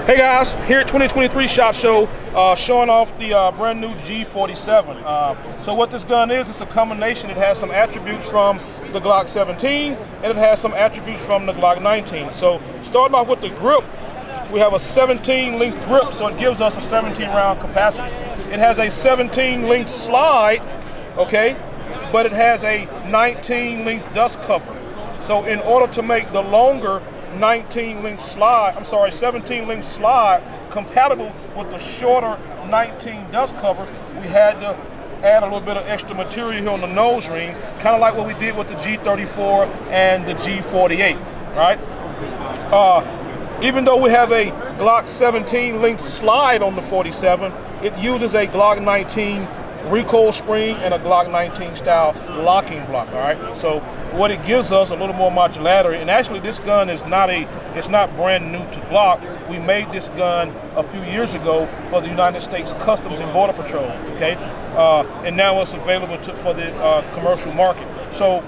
Hey guys, here at 2023 SHOT Show, showing off the brand new G47. So what this gun is, it's a combination. It has some attributes from the Glock 17 and it has some attributes from the Glock 19. So starting off with the grip, we have a 17 length grip, so it gives us a 17 round capacity. It has a 17 length slide, okay, but it has a 19 length dust cover. So in order to make the longer 17 length slide compatible with the shorter 19 dust cover, we had to add a little bit of extra material here on the nose ring, kind of like what we did with the G34 and the G48, right? Even though we have a Glock 17 length slide on the 47, it uses a Glock 19 recoil spring and a Glock 19 style locking block, all right? So what it gives us a little more modularity, and actually this gun is it's not brand new to Glock. We made this gun a few years ago for the United States Customs and Border Patrol, okay? And now it's available for the commercial market. So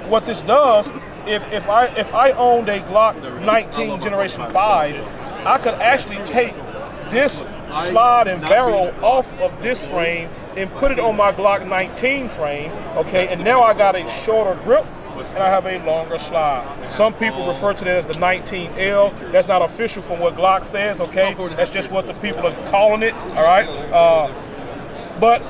what this does, if I owned a Glock 19 Generation 5, I could actually take this slide and barrel off of this frame and put it on my Glock 19 frame, okay, and now I got a shorter grip and I have a longer slide. Some people refer to that as the 19L. That's not official from what Glock says, okay? That's just what the people are calling it, all right? But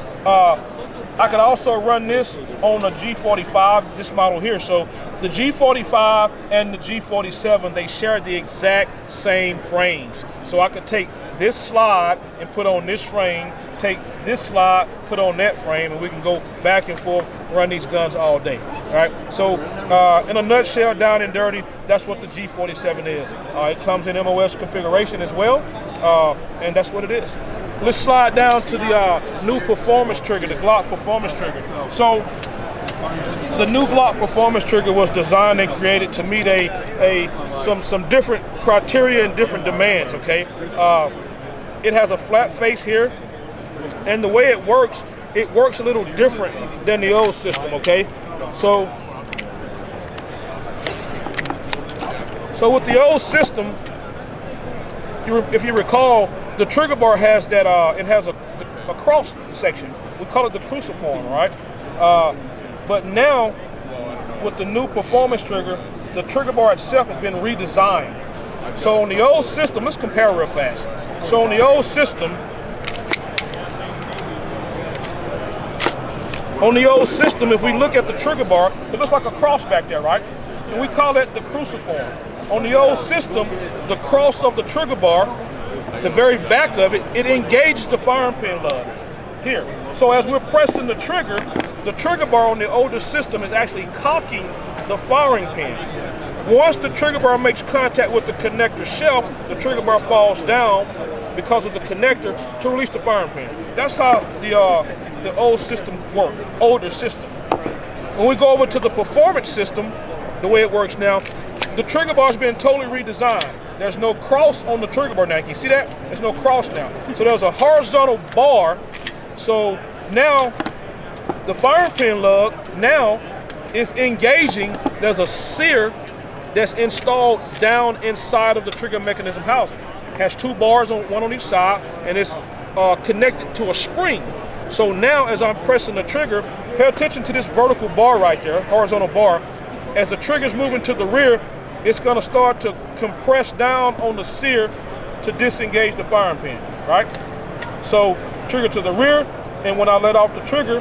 I could also run this on a G45, this model here. So the G45 and the G47, they share the exact same frames. So I could take this slide and put on this frame, take this slide, put on that frame, and we can go back and forth, run these guns all day, all right? So in a nutshell, down and dirty, that's what the G47 is. It comes in MOS configuration as well, and that's what it is. Let's slide down to the new performance trigger, the Glock performance trigger. So the new Glock performance trigger was designed and created to meet some different criteria and different demands, okay? It has a flat face here, and the way it works a little different than the old system, okay? So with the old system, if you recall, the trigger bar has that, it has a cross section. We call it the cruciform, right? But now, with the new performance trigger, the trigger bar itself has been redesigned. So on the old system, let's compare real fast. So on the old system, if we look at the trigger bar, it looks like a cross back there, right? And we call it the cruciform. On the old system, the cross of the trigger bar, the very back of it, it engages the firing pin lug here. So as we're pressing the trigger bar on the older system is actually cocking the firing pin. Once the trigger bar makes contact with the connector shelf, the trigger bar falls down because of the connector to release the firing pin. That's how the old system worked, older system. When we go over to the performance system, the way it works now, the trigger bar's been totally redesigned. There's no cross on the trigger bar now. Can you see that? There's no cross now. So there's a horizontal bar. So now the firing pin lug now is engaging. There's a sear that's installed down inside of the trigger mechanism housing. It has two bars, one on each side, and it's connected to a spring. So now as I'm pressing the trigger, pay attention to this vertical bar right there, horizontal bar. As the trigger's moving to the rear, it's gonna start to compress down on the sear to disengage the firing pin, right? So trigger to the rear, and when I let off the trigger,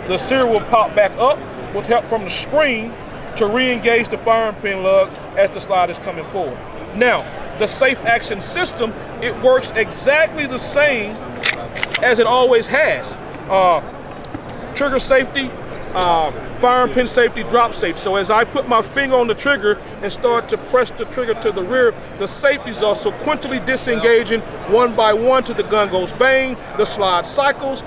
the sear will pop back up with help from the spring to re-engage the firing pin lug as the slide is coming forward. Now, the safe action system, it works exactly the same as it always has. Trigger safety, firing pin safety, drop safety. So as I put my finger on the trigger and start to press the trigger to the rear, the safeties are sequentially disengaging one by one till the gun goes bang, the slide cycles.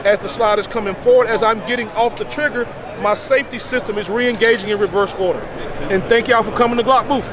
As the slide is coming forward, as I'm getting off the trigger, my safety system is re-engaging in reverse order. And thank y'all for coming to Glock booth.